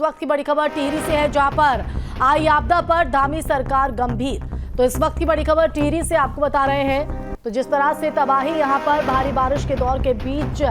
इस वक्त की बड़ी खबर टिहरी से है, जहां पर आई आपदा पर धामी सरकार गंभीर। तो इस वक्त की बड़ी खबर टिहरी से आपको बता रहे हैं। तो जिस तरह से तबाही यहां पर भारी बारिश के दौर के बीच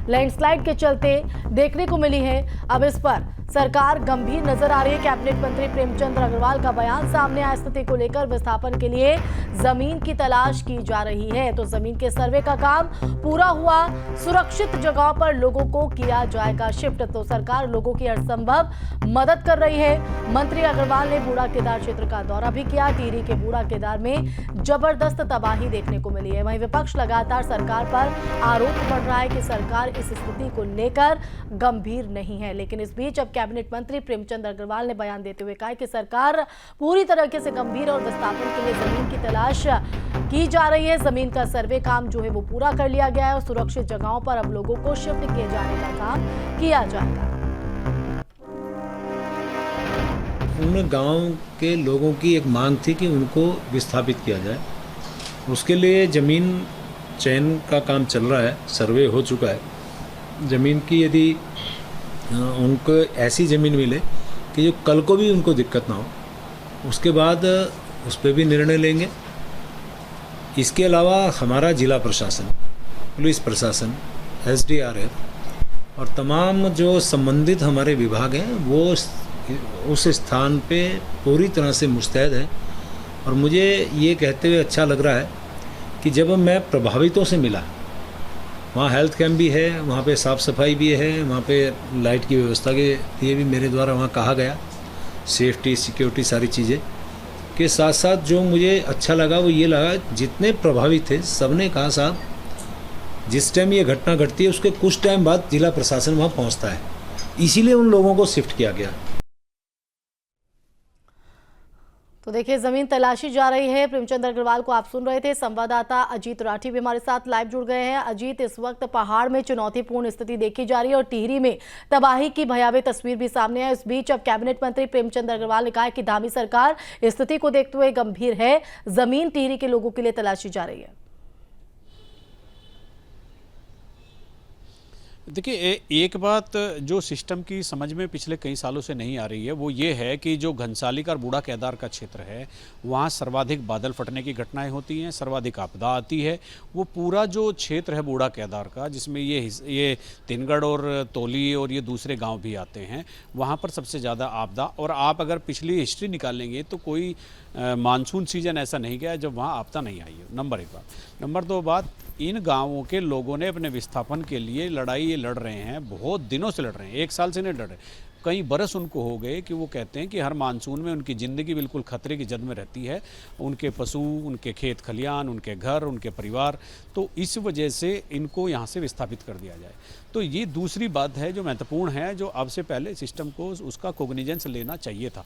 लैंडस्लाइड के चलते देखने को मिली है, अब इस पर सरकार गंभीर नजर आ रही है। कैबिनेट मंत्री प्रेमचंद अग्रवाल का बयान सामने आया। स्थिति को लेकर विस्थापन के लिए जमीन की तलाश की जा रही है। तो जमीन के सर्वे का काम पूरा हुआ, सुरक्षित जगहों पर लोगों को किया जाएगा शिफ्ट। तो सरकार लोगों की हर संभव मदद कर रही है। मंत्री अग्रवाल ने बूढ़ा केदार क्षेत्र का दौरा भी किया। टिहरी के बूढ़ा केदार में जबरदस्त तबाही देखने को मिली है। वहीं विपक्ष लगातार सरकार पर आरोप बढ़ रहा है कि सरकार इस स्थिति को लेकर गंभीर नहीं है। लेकिन इस बीच अब कैबिनेट मंत्री प्रेमचंद अग्रवाल ने बयान देते हुए कहा कि सरकार पूरी तरीके से गंभीर और विस्थापन के लिए जमीन की तलाश की जा रही है। जमीन का सर्वे काम जो है वो पूरा कर लिया गया है और सुरक्षित जगहों पर अब लोगों को शिफ्ट किए जाने का काम किया जाएगा। उन गांव के लोगों की एक मांग थी कि उनको विस्थापित किया जाए। उसके लिए ज़मीन चयन का काम चल रहा है, सर्वे हो चुका है। ज़मीन की यदि उनको ऐसी ज़मीन मिले कि जो कल को भी उनको दिक्कत ना हो, उसके बाद उस पर भी निर्णय लेंगे। इसके अलावा हमारा जिला प्रशासन, पुलिस प्रशासन, SDRF और तमाम जो संबंधित हमारे विभाग हैं वो उस स्थान पे पूरी तरह से मुस्तैद हैं। और मुझे ये कहते हुए अच्छा लग रहा है कि जब मैं प्रभावितों से मिला, वहाँ हेल्थ कैंप भी है, वहाँ पे साफ़ सफाई भी है, वहाँ पे लाइट की व्यवस्था के लिए भी मेरे द्वारा वहाँ कहा गया, सेफ्टी सिक्योरिटी सारी चीज़ें के साथ साथ जो मुझे अच्छा लगा वो ये लगा, जितने प्रभावित थे सब ने कहा साहब जिस टाइम ये घटना घटती है उसके कुछ टाइम बाद जिला प्रशासन वहाँ पहुँचता है, इसीलिए उन लोगों को शिफ्ट किया गया। तो देखिए, जमीन तलाशी जा रही है। प्रेमचंद अग्रवाल को आप सुन रहे थे। संवाददाता अजीत राठी भी हमारे साथ लाइव जुड़ गए हैं। अजीत, इस वक्त पहाड़ में चुनौतीपूर्ण स्थिति देखी जा रही है और टिहरी में तबाही की भयावह तस्वीर भी सामने है। इस बीच अब कैबिनेट मंत्री प्रेमचंद अग्रवाल ने कहा है कि धामी सरकार स्थिति को देखते हुए गंभीर है। जमीन टिहरी के लोगों के लिए तलाशी जा रही है। देखिए, एक बात जो सिस्टम की समझ में पिछले कई सालों से नहीं आ रही है वो ये है कि जो घनसाली का और बूढ़ा केदार का क्षेत्र है वहाँ सर्वाधिक बादल फटने की घटनाएं होती हैं, सर्वाधिक आपदा आती है। वो पूरा जो क्षेत्र है बूढ़ा केदार का, जिसमें ये तिनगढ़ और तोली और ये दूसरे गांव भी आते हैं, वहाँ पर सबसे ज़्यादा आपदा। और आप अगर पिछली हिस्ट्री निकालेंगे तो कोई मानसून सीजन ऐसा नहीं गया जब वहाँ आपदा नहीं आई है। नंबर एक बात। नंबर दो बात, इन गांवों के लोगों ने अपने विस्थापन के लिए लड़ाई ये लड़ रहे हैं, बहुत दिनों से लड़ रहे हैं, एक साल से नहीं लड़ रहे, कई बरस उनको हो गए कि वो कहते हैं कि हर मानसून में उनकी ज़िंदगी बिल्कुल खतरे की जद में रहती है। उनके पशु, उनके खेत खलियान, उनके घर, उनके परिवार, तो इस वजह से इनको यहाँ से विस्थापित कर दिया जाए। तो ये दूसरी बात है जो महत्वपूर्ण है, जो अब से पहले सिस्टम को उसका कोग्निजेंस लेना चाहिए था।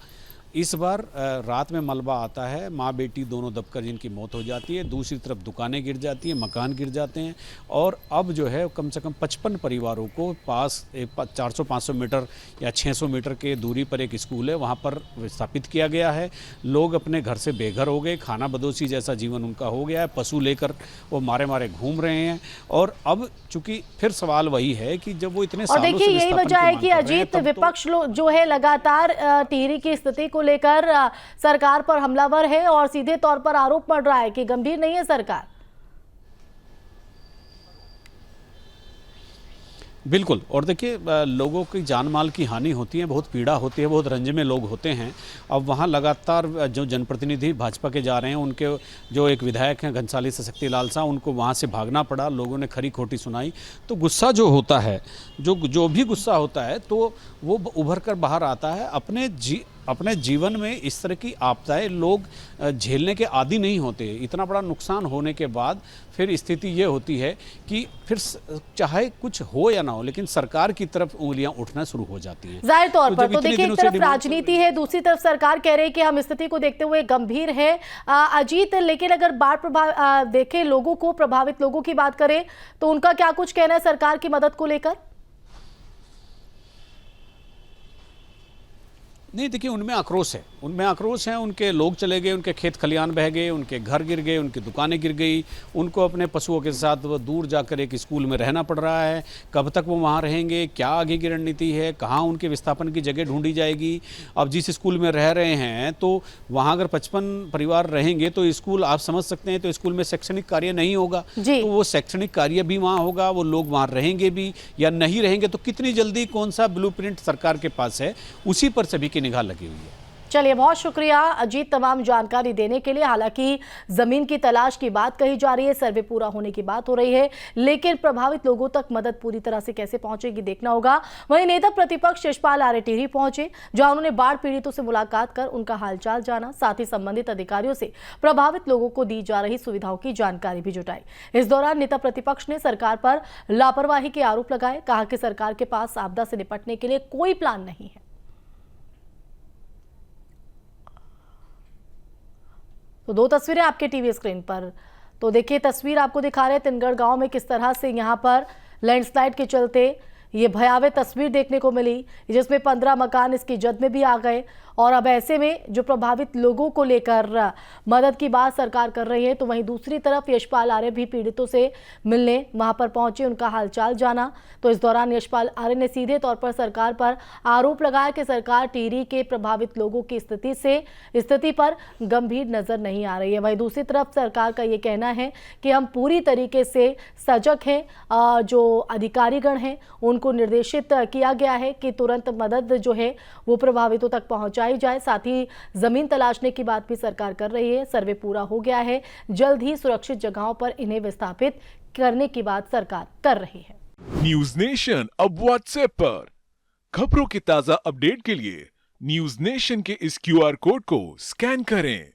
इस बार रात में मलबा आता है, माँ बेटी दोनों दबकर जिनकी मौत हो जाती है, दूसरी तरफ दुकानें गिर जाती हैं, मकान गिर जाते हैं। और अब जो है कम से कम 55 परिवारों को पास 400-500 मीटर या 600 मीटर के दूरी पर एक स्कूल है, वहाँ पर विस्थापित किया गया है। लोग अपने घर से बेघर हो गए, खाना बदोशी जैसा जीवन उनका हो गया है, पशु लेकर वो मारे मारे घूम रहे हैं। और अब चूंकि फिर सवाल वही है कि जब वो इतने सालों से देखिए, यही वजह है कि अजीत, विपक्ष जो है लगातार टिहरी की स्थिति को लेकर सरकार पर हमलावर है और सीधे तौर पर आरोप पड़ रहा है कि गंभीर नहीं है सरकार। बिल्कुल। और देखिए, लोगों की जान माल की हानि होती है, बहुत पीड़ा होती है, बहुत रंज में लोग होते हैं। अब वहाँ लगातार जो जनप्रतिनिधि भाजपा के जा रहे हैं, उनके जो एक विधायक हैं घनसाली से शक्तिलाल शाह, उनको वहाँ से भागना पड़ा, लोगों ने खरी खोटी सुनाई। तो गुस्सा जो होता है, जो भी गुस्सा होता है, तो वो उभर कर बाहर आता है। अपने जीवन में इस तरह की आपदाएं लोग झेलने के आदी नहीं होते। इतना बड़ा नुकसान होने के बाद फिर स्थिति ये होती है कि फिर चाहे कुछ हो या ना हो, लेकिन सरकार की तरफ उंगलियां उठना शुरू हो जाती हैं। जाहिर तौर पर तो देखिए, एक तरफ राजनीति है, दूसरी तरफ सरकार कह रही है कि हम स्थिति को देखते हुए गंभीर है। अजीत, लेकिन अगर बाढ़ प्रभाव देखें, लोगों को, प्रभावित लोगों की बात करें तो उनका क्या कुछ कहना है सरकार की मदद को लेकर? नहीं, देखिए उनमें आक्रोश है, उनके लोग चले गए, उनके खेत खलियान बह गए, उनके घर गिर गए, उनकी दुकानें गिर गई, उनको अपने पशुओं के साथ वो दूर जाकर एक स्कूल में रहना पड़ रहा है। कब तक वो वहाँ रहेंगे, क्या आगे की रणनीति है, कहाँ उनके विस्थापन की जगह ढूंढी जाएगी। अब जिस स्कूल में रह रहे हैं तो वहाँ अगर 55 परिवार रहेंगे तो स्कूल आप समझ सकते हैं, तो स्कूल में शैक्षणिक कार्य नहीं होगा, तो वो शैक्षणिक कार्य भी वहाँ होगा, वो लोग वहाँ रहेंगे भी या नहीं रहेंगे, तो कितनी जल्दी कौन सा ब्लूप्रिंट सरकार के पास है, उसी पर सभी की निगाह लगी हुई है। चलिए, बहुत शुक्रिया अजीत तमाम जानकारी देने के लिए। हालांकि जमीन की तलाश की बात कही जा रही है, सर्वे पूरा होने की बात हो रही है, लेकिन प्रभावित लोगों तक मदद पूरी तरह से कैसे पहुंचेगी देखना होगा। वहीं नेता प्रतिपक्ष यशपाल आर्य टिहरी पहुंचे, जहां उन्होंने बाढ़ पीड़ितों से मुलाकात कर उनका हालचाल जाना, साथ ही संबंधित अधिकारियों से प्रभावित लोगों को दी जा रही सुविधाओं की जानकारी भी जुटाई। इस दौरान नेता प्रतिपक्ष ने सरकार पर लापरवाही के आरोप लगाए, कहा कि सरकार के पास आपदा से निपटने के लिए कोई प्लान नहीं है। तो दो तस्वीरें आपके टीवी स्क्रीन पर, तो देखिए तस्वीर आपको दिखा रहे हैं तिनगढ़ गांव में किस तरह से यहां पर लैंडस्लाइड के चलते ये भयावह तस्वीर देखने को मिली, जिसमें 15 मकान इसकी जद में भी आ गए। और अब ऐसे में जो प्रभावित लोगों को लेकर मदद की बात सरकार कर रही है, तो वहीं दूसरी तरफ यशपाल आर्य भी पीड़ितों से मिलने वहां पर पहुंचे, उनका हालचाल जाना। तो इस दौरान यशपाल आर्य ने सीधे तौर पर सरकार पर आरोप लगाया कि सरकार टिहरी के प्रभावित लोगों की स्थिति पर गंभीर नजर नहीं आ रही है। वहीं दूसरी तरफ सरकार का ये कहना है कि हम पूरी तरीके से सजग हैं, जो अधिकारीगण हैं उनको निर्देशित किया गया है कि तुरंत मदद जो है वो प्रभावितों तक पहुंचाई जाए। साथ ही जमीन तलाशने की बात भी सरकार कर रही है, सर्वे पूरा हो गया है, जल्द ही सुरक्षित जगहों पर इन्हें विस्थापित करने की बात सरकार कर रही है। न्यूज नेशन अब व्हाट्सएप पर खबरों के ताजा अपडेट के लिए न्यूज नेशन के इस QR कोड को स्कैन करें।